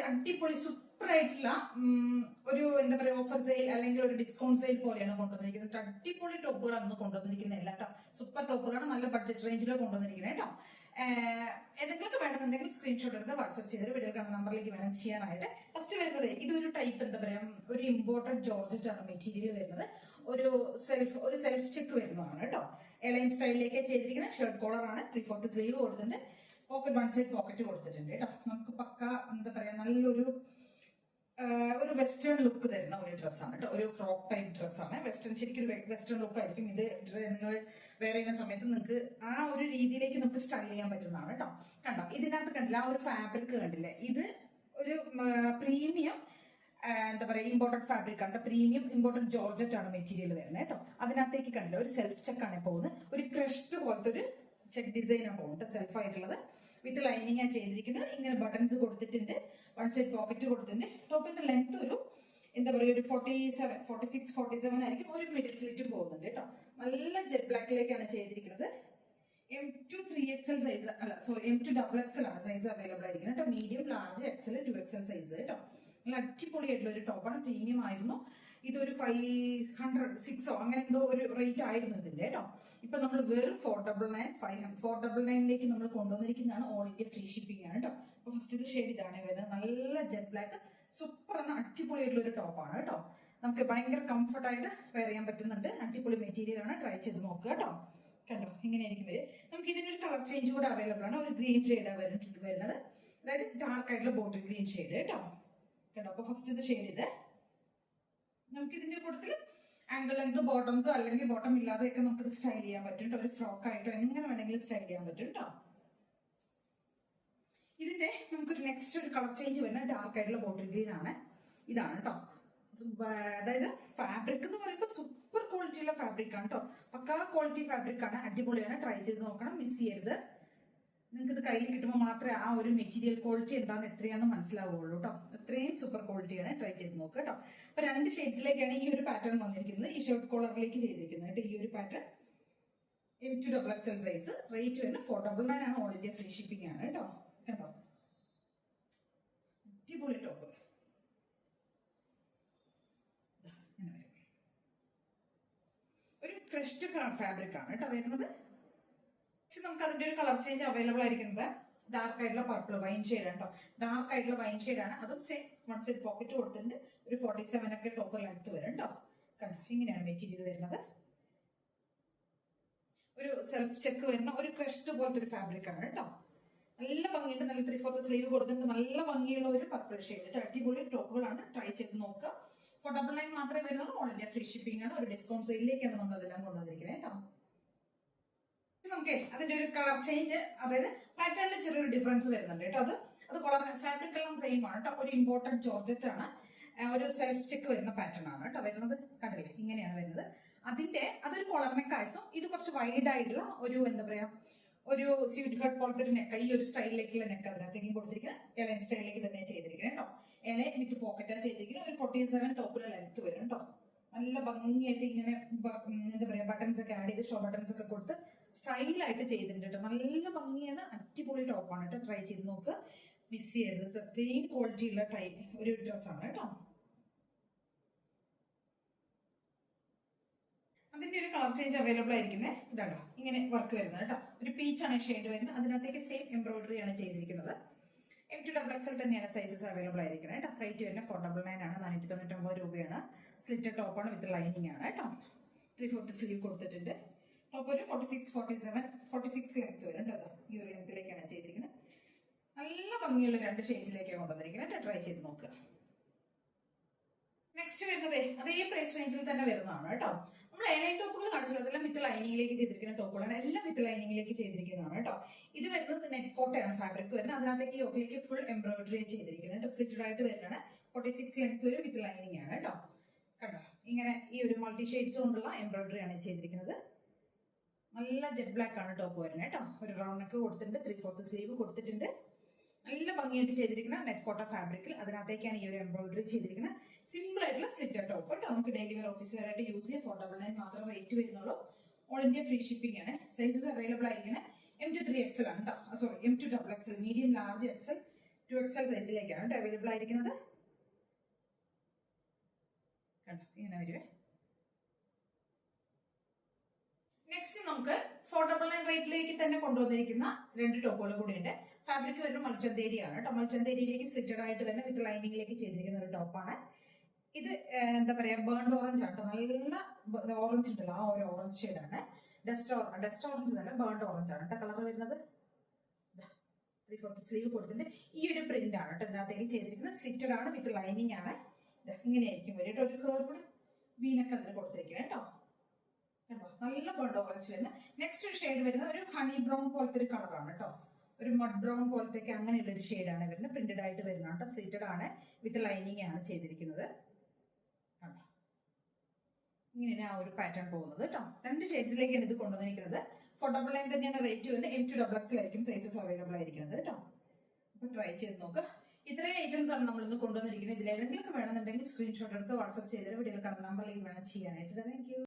അടിപൊളി സൂപ്പർ ആയിട്ടുള്ള ഒരു എന്താ പറയുക ഓഫർ സെയിൽ അല്ലെങ്കിൽ ഒരു ഡിസ്കൗണ്ട് സെയിൽ പോലെയാണ് കൊണ്ടുവന്നിരിക്കുന്നത്. അടിപൊളി ടോപ്പുകളാണ് കൊണ്ടുവന്നിരിക്കുന്നത്. എല്ലാം കേട്ടോ സൂപ്പർ ടോപ്പുകളാണ്, നല്ല ബഡ്ജറ്റ് റേഞ്ചിലോ കൊണ്ടുവന്നിരിക്കുന്നത് കേട്ടോ. ഏതെങ്കിലും വേണമെന്നുണ്ടെങ്കിൽ സ്ക്രീൻഷോട്ട് എടുത്ത് വാട്സ്ആപ്പ് ചെയ്തൊരു വീഡിയോ കാണുന്ന നമ്പറിലേക്ക് വേണം ചെയ്യാനായിട്ട്. ഫസ്റ്റ് വരുന്നത് ഇതൊരു ടൈപ്പ് എന്താ പറയാ ഒരു ഇമ്പോർട്ടഡ് ജോർജറ്റ് ആണ് മെറ്റീരിയൽ വരുന്നത്. ഒരു സെൽഫ് ചെക്ക് വരുന്നതാണ് കേട്ടോ. എയർലൈൻ സ്റ്റൈലിലേക്ക് ചെയ്തിരിക്കുന്ന ഷർട്ട് കോളർ ആണ്. 3/4 സ്ലീവ് കൊടുത്തിട്ടുണ്ട്. പോക്കറ്റ് വൺ സൈഡ് പോക്കറ്റ് കൊടുത്തിട്ടുണ്ട് കേട്ടോ. നമുക്ക് പക്ക എന്താ പറയാ നല്ലൊരു ഒരു വെസ്റ്റേൺ ലുക്ക് തരുന്ന ഒരു ഡ്രസ്സാണ് കേട്ടോ. ഒരു ഫ്രോക്ക് ടൈപ്പ് ഡ്രസ്സാണ്. വെസ്റ്റേൺ ശരിക്കും ഒരു വെസ്റ്റേൺ ലുക്ക് ആയിരിക്കും ഇത്. നിങ്ങൾ വേറെ ചെയ്യുന്ന സമയത്ത് നിങ്ങൾക്ക് ആ ഒരു രീതിയിലേക്ക് നമുക്ക് സ്റ്റൈൽ ചെയ്യാൻ പറ്റുന്നതാണ് കേട്ടോ. കണ്ടോ ഇതിനകത്ത് കണ്ടില്ല ആ ഒരു ഫാബ്രിക് കണ്ടില്ലേ, ഇത് ഒരു പ്രീമിയം എന്താ പറയുക ഇമ്പോർട്ടഡ് ഫാബ്രിക് ആണ്. പ്രീമിയം ഇമ്പോർട്ടഡ് ജോർജറ്റ് ആണ് മെറ്റീരിയൽ വരുന്നത് കേട്ടോ. അതിനകത്തേക്ക് കണ്ടില്ല ഒരു സെൽഫ് ചെക്കാണ് പോകുന്നത്. ഒരു ക്രഷ്ഡ് പോലത്തെ ഒരു ചെക്ക് ഡിസൈൻ ആണ് പോകുന്നത് സെൽഫ് ആയിട്ടുള്ളത്. വിത്ത് ലൈനിങ് ആണ് ചെയ്തിരിക്കുന്നത്. ഇങ്ങനെ ബട്ടൺസ് കൊടുത്തിട്ടുണ്ട്. വൺ സൈഡ് പോക്കറ്റ് കൊടുത്തിട്ടുണ്ട്. ടോപ്പിന്റെ ലെങ്ത് ഒരു എന്താ പറയുക ഒരു 46, 47 ആയിരിക്കും. ഒരു മിഡിൽ സ്ലിറ്റ് പോകുന്നുണ്ട് കേട്ടോ. നല്ല ജെറ്റ് ബ്ലാക്കിലേക്കാണ് ചെയ്തിരിക്കുന്നത്. M2 3XL സൈസ് അല്ല സോറി M2 XXL ആണ് സൈസ് അവൈലബിൾ ആയിരിക്കുന്നത് കേട്ടോ. Medium, large, XL, 2XL size കേട്ടോ. നല്ല അടിപൊളിയായിട്ടുള്ള ഒരു ടോപ്പാണ്. പ്രീമിയം ആയിരുന്നു. ഇതൊരു 506 അങ്ങനെ എന്തോ ഒരു റേറ്റ് ആയിരുന്നു ഇതിന്റെ കേട്ടോ. ഇപ്പൊ നമ്മൾ വെറും 499 നമ്മൾ കൊണ്ടുവന്നിരിക്കുന്നതാണ്. ഓൾ ഇന്ത്യ ഫ്രീ ഷിപ്പിംഗ് ആണ് കേട്ടോ. അപ്പൊ ഫസ്റ്റ് ഇത് ഷെയ്ഡ് ഇതാണ് വരുന്നത്. നല്ല ജെറ്റ് ബ്ലാക്ക് സൂപ്പറാണ്. അടിപൊളിയായിട്ടുള്ള ഒരു ടോപ്പാണ് കേട്ടോ. നമുക്ക് ഭയങ്കര കംഫർട്ടായിട്ട് വെയർ ചെയ്യാൻ പറ്റുന്നുണ്ട്. അടിപൊളി മെറ്റീരിയൽ ആണ്. ട്രൈ ചെയ്ത് നോക്കുക കേട്ടോ. കണ്ടോ ഇങ്ങനെയായിരിക്കും വരും. നമുക്ക് ഇതിനൊരു കളർ ചേഞ്ച് കൂടെ അവൈലബിൾ ആണ്. ഒരു ഗ്രീൻ ഷെയ്ഡാണ് വരുന്നത്. അതായത് ഡാർക്ക് ആയിട്ടുള്ള ബോട്ടിൽ ഗ്രീൻ ഷെയ്ഡ് കേട്ടോ. കേട്ടോ അപ്പൊ ഫസ്റ്റ് ഇത് ഷെയ്ഡ് ഇത് നമുക്ക് ഇതിന്റെ കൂട്ടത്തിൽ ആംഗിൾ ലെങ്ത് ബോട്ടംസോ അല്ലെങ്കിൽ ബോട്ടം ഇല്ലാതെയൊക്കെ നമുക്ക് സ്റ്റൈൽ ചെയ്യാൻ പറ്റും കേട്ടോ. ഒരു ഫ്രോക്ക് ആയിട്ടോ എങ്ങനെ വേണമെങ്കിലും സ്റ്റൈൽ ചെയ്യാൻ പറ്റും കേട്ടോ. ഇതിന്റെ നമുക്കൊരു നെക്സ്റ്റ് ഒരു കളർ ചേഞ്ച് വരുന്ന ഡാർക്ക് ആയിട്ടുള്ള ബോട്ടിൽ ഗ്രീൻ ആണ്. ഇതാണ് കേട്ടോ. അതായത് ഫാബ്രിക് എന്ന് പറയുമ്പോൾ സൂപ്പർ ക്വാളിറ്റിയുള്ള ഫാബ്രിക് ആണ് കേട്ടോ. പക്കാ ക്വാളിറ്റി ഫാബ്രിക് ആണ്. അടിപൊളിയാണ്. ട്രൈ ചെയ്ത് നോക്കണം. മിസ് ചെയ്യരുത്. നിങ്ങൾക്ക് ഇത് കയ്യിൽ കിട്ടുമ്പോൾ മാത്രമേ ആ ഒരു മെറ്റീരിയൽ ക്വാളിറ്റി എന്താന്ന് എത്രയാന്ന് മനസ്സിലാവുള്ളൂ കേട്ടോ. അത്രയും സൂപ്പർ ക്വാളിറ്റിയാണ്. ട്രൈ ചെയ്ത് നോക്കുക കേട്ടോ. അപ്പൊ 2 ഷെയ്ഡ്സിലേക്കാണ് ഈ ഒരു പാറ്റേൺ വന്നിരിക്കുന്നത്. ഈ ഷർട്ട് കോളറിലേക്ക് ചെയ്തിരിക്കുന്നത് കേട്ടോ. ഈ ഒരു pattern M2 XXL size. Rate വരുന്നത് 499 ആണ്. ഓൾ ഇന്ത്യ ഫ്രീ ഷിപ്പിംഗ് ആണ് കേട്ടോ. കേട്ടോ അടിപൊളി ടോപ്പ്. ഒരു ക്രഷ്ഡ് ഫാബ്രിക് ആണ് കേട്ടോ വരുന്നത്. നമുക്ക് അതിന്റെ ഒരു കളർ ചേഞ്ച് അവൈലബിൾ ആയിരിക്കുന്നത് ഡാർക്ക് ആയിട്ടുള്ള പർപ്പിൾ വൈൻ ഷെയ്ഡ് കേട്ടോ. ഡാർക്ക് ആയിട്ടുള്ള വൈൻ ഷെയ്ഡ് ആണ്. അതും സെയിം വൺ സൈഡ് പോക്കറ്റ് കൊടുത്തിട്ടുണ്ട്. ഒരു 47 ഒക്കെ ടോപ്പ് ലെങ്ത് വരും കേട്ടോ. കണ്ടോ ഇങ്ങനെയാണ് മെറ്റീരിയൽ വരുന്നത്. ഒരു സെൽഫ് ചെക്ക് വരുന്ന ഒരു ക്രഷ്ഡ് പോലത്തെ ഒരു ഫാബ്രിക് ആണ് കേട്ടോ. നല്ല ഭംഗിയുണ്ട്. നല്ല 3/4 സ്ലീവ് കൊടുത്തിട്ടുണ്ട്. നല്ല ഭംഗിയുള്ള ഒരു പർപ്പിൾ ഷെയ്ഡ്. അടിപൊളി ടോപ്പുകളാണ്. ട്രൈ ചെയ്ത് നോക്കുക. 499 മാത്രമേ വരുന്നുള്ളൂ. ഓൾ ഇന്ത്യ ഫ്രീ ഷിപ്പിംഗ് ആണ്. ഒരു ഡിസ്കൗണ്ട് സെയിലിലേക്കാണ് നമ്മൾ അതെല്ലാം കൊണ്ടുവന്നിരിക്കുന്നത് കേട്ടോ. നമുക്ക് അതിന്റെ ഒരു കളർ ചേഞ്ച് അതായത് പാറ്റേണിൽ ചെറിയൊരു ഡിഫറൻസ് വരുന്നുണ്ട് കേട്ടോ. അത് കളർ ഫാബ്രിക് എല്ലാം സെയിം ആണ് കേട്ടോ. ഒരു ഇമ്പോർട്ടന്റ് ജോർജറ്റ് ആണ്. ഒരു സെൽഫ് ചെക്ക് വരുന്ന പാറ്റേൺ ആണ് കേട്ടോ വരുന്നത്. കണ്ടില്ലേ ഇങ്ങനെയാണ് വരുന്നത്. അതൊരു കോളർ നെക്ക് ആയിരുന്നു. ഇത് കുറച്ച് വൈഡ് ആയിട്ടുള്ള ഒരു എന്താ പറയാ ഒരു സ്വീറ്റ് കട്ട് പോലത്തെ ഒരു നെക്ക്. ഈ ഒരു സ്റ്റൈലിലേക്കുള്ള നെക്ക് അതിനകത്തേക്കും കൊടുത്തിരിക്കുന്നത്. എലൈൻ സ്റ്റൈലിലേക്ക് തന്നെ ചെയ്തിരിക്കുന്നത് കേട്ടോ. എലൈൻ വിത്ത് പോക്കറ്റാണ് ചെയ്തിരിക്കുന്നത്. ഒരു 47 ടോപ്പിലെ ലെങ്ത് വരും കേട്ടോ. നല്ല ഭംഗിയായിട്ട് ഇങ്ങനെ എന്താ പറയാ ബട്ടൺസ് ഒക്കെ ആഡ് ചെയ്ത് ഷോ ബട്ടൺസ് ഒക്കെ കൊടുത്ത് സ്റ്റൈലായിട്ട് ചെയ്തിട്ടുണ്ട് കേട്ടോ. നല്ല ഭംഗിയാണ്. അടിപൊളി ടോപ്പാണ് കേട്ടോ. ട്രൈ ചെയ്ത് നോക്കുക. മിസ് ചെയ്യരുത്. അത്രയും ക്വാളിറ്റി ഉള്ള ഒരു ഡ്രസ്സാണ് കേട്ടോ. അതിന്റെ ഒരു കളർ ചേഞ്ച് അവൈലബിൾ ആയിരിക്കുന്നത് ഇതാണ്ടോ. ഇങ്ങനെ വർക്ക് വരുന്നത് കേട്ടോ. ഒരു പീച്ചാണ് ഷെയ്ഡ് വരുന്നത്. അതിനകത്തേക്ക് സെയിം എംബ്രോയിഡറി ആണ് ചെയ്തിരിക്കുന്നത്. M2 XXL തന്നെയാണ് സൈസസ് അവൈലബിൾ ആയിരിക്കുന്നത് കേട്ടോ. റേറ്റ് വരുന്നത് 499 ആണ്. 499 രൂപയാണ്. സ്ലിറ്റഡ് ടോപ്പാണ് വിത്ത് ലൈനിങ് ആണ് കേട്ടോ. 3/4 സ്ലീവ് കൊടുത്തിട്ടുണ്ട്. ടോപ്പ് ഒരു 46 ലെങ്ത് വരും കേട്ടോ. ഈ ഒരു ലെങ്ത്തിലേക്കാണ് ചെയ്തിരിക്കുന്നത്. നല്ല ഭംഗിയുള്ള 2 ഷെയ്ഡ്സിലേക്കാണ് കൊണ്ടുവന്നിരിക്കുന്നത്. ട്രൈ ചെയ്ത് നോക്കുക. നെക്സ്റ്റ് വരുന്നത് അതേ പ്രൈസ് റേഞ്ചിൽ തന്നെ വരുന്നതാണ് കേട്ടോ. നമ്മൾ എയർലൈൻ ടോപ്പുകൾ കാണിച്ചത് അതെല്ലാം വിത്ത് ലൈനിങ്ങിലേക്ക് ചെയ്തിരിക്കുന്ന ടോപ്പുകളാണ്. എല്ലാം വിത്ത് ലൈനിങ്ങിലേക്ക് ചെയ്തിരിക്കുന്നതാണ് കേട്ടോ. ഇത് വരുന്നത് നെറ്റ് കോട്ടയാണ് ഫാബ്രിക് വരുന്നത്. അതിനകത്തേക്ക് യോക്കിലേക്ക് ഫുൾ എംബ്രോയിഡറി ചെയ്തിരിക്കുന്നത്. സ്ലിറ്റഡ് ആയിട്ട് വരുന്നതാണ്. 46 ലെങ്ത് വരെ വിത്ത് ലൈനിങ് ആണ് കേട്ടോ. കണ്ടോ ഇങ്ങനെ ഈ ഒരു മൾട്ടി ഷെയ്ഡ്സ് കൊണ്ടുള്ള എംബ്രോയിഡറി ആണ് ചെയ്തിരിക്കുന്നത്. നല്ല ജെറ്റ് ബ്ലാക്ക് ആണ് ടോപ്പ് വരുന്നത് കേട്ടോ. ഒരു റൗണ്ട് നെക്ക് കൊടുത്തിട്ടുണ്ട്. 3/4 സ്ലീവ് കൊടുത്തിട്ടുണ്ട്. നല്ല ഭംഗിയായിട്ട് ചെയ്തിരിക്കുന്ന നെറ്റ് കോട്ട ഫാബ്രിക്കിൽ അതിനകത്തേക്കാണ് ഈ ഒരു എംബ്രോയിഡറി ചെയ്തിരിക്കുന്നത്. സിമ്പിൾ ആയിട്ടുള്ള സ്ലിറ്റർ ടോപ്പ് കേട്ടോ. നമുക്ക് ഡെയിലി വെയർ ഓഫീസ് വെയർ ആയിട്ട് യൂസ് ചെയ്യാം. 499 മാത്രം റേറ്റ് വരുന്നുള്ളൂ. ഓൾ ഇന്ത്യ ഫ്രീ ഷിപ്പിംഗ് ആണ്. സൈസസ് അവൈലബിൾ ആയിരിക്കുന്നത് M2 3XL ആണ് കേട്ടോ. Sorry M2 XXL, medium, large, XL, 2XL സൈസിലേക്കാണ് അവൈലബിൾ ആയിരിക്കുന്നത്. കണ്ടോ, ഇങ്ങനെ വരുവേ. നെക്സ്റ്റ് നമുക്ക് 499 റേറ്റിലേക്ക് തന്നെ കൊണ്ടുവന്നിരിക്കുന്ന 2 ടോപ്പുകൾ കൂടിയുണ്ട്. ഫാബ്രിക് വരുന്ന മൽച്ചന്തേരിയാണ് കേട്ടോ. മൽച്ചന്തേരിയിലേക്ക് സ്റ്റിച്ചഡ് ആയിട്ട് തന്നെ വിത്ത് ലൈനിങ്ങിലേക്ക് ചെയ്തിരിക്കുന്ന ഒരു ടോപ്പാണ് ഇത്. എന്താ പറയാ, ബേൺഡ് ഓറഞ്ച് ആണ്. നല്ല ഓറഞ്ച് ഉണ്ടല്ലോ, ആ ഒരു ഓറഞ്ച് ഷെയ്ഡാണ്. ഡസ്റ്റ് ഓറഞ്ച് തന്നെ ബേൺഡ് ഓറഞ്ച് ആണ് കേട്ടോ കളർ വരുന്നത്. 3/4 സ്ലീവ് കൊടുത്തിട്ട് ഈ ഒരു പ്രിന്റ് ആണ് കേട്ടോ ഇതിനകത്തേക്ക് ചെയ്തിരിക്കുന്നത്. സ്റ്റിച്ചഡ് ആണ് വിത്ത് ലൈനിങ് ആണ്. ഇങ്ങനെയായിരിക്കും വരും കേട്ടോ. ഒരു കേർവ് വീനൊക്കെ അതിന് കൊടുത്തിരിക്കുന്നത് കേട്ടോ. നല്ല ബേൺഡ് ഓറഞ്ച് വരുന്നത്. നെക്സ്റ്റ് ഒരു ഷെയ്ഡ് വരുന്നത് ഒരു ഹണി ബ്രൗൺ പോലത്തെ ഒരു കളറാണ് കേട്ടോ. ഒരു മഡ് ബ്രൗൺ പോലത്തേക്ക് അങ്ങനെയുള്ള ഒരു ഷെയ്ഡാണ് വരുന്നത്. പ്രിന്റഡ് ആയിട്ട് വരുന്നത് കേട്ടോ. സ്റ്റിച്ചഡ് ആണ് വിത്ത് ലൈനിങ് ആണ് ചെയ്തിരിക്കുന്നത്. കണ്ടോ, ഇങ്ങനെയാണ് ആ ഒരു പാറ്റേൺ പോകുന്നത് കേട്ടോ. 2 ഷെയ്ഡ്സിലേക്കാണ് ഇത് കൊണ്ടുവന്നിരിക്കുന്നത്. 499 തന്നെയാണ് റേറ്റ് വരുന്നത്. M2XX ആയിരിക്കും സൈസസ് അവൈലബിൾ ആയിരിക്കുന്നത് കേട്ടോ. അപ്പൊ ട്രൈ ചെയ്ത് നോക്കുക. ഇത്രയും ഐറ്റംസ് ആണ് നമ്മൾ ഇന്ന് കൊണ്ടുവന്നിരിക്കുന്നത്. ഇതിൽ ഏതെങ്കിലും വേണമെന്നുണ്ടെങ്കിൽ സ്ക്രീൻഷോട്ട് എടുത്ത് വാട്സ്ആപ്പ് ചെയ്തിട്ട് വീഡിയോയിൽ കാണുന്ന നമ്പറിലേക്ക് വേണം ചെയ്യാനായിട്ട്. Thank you.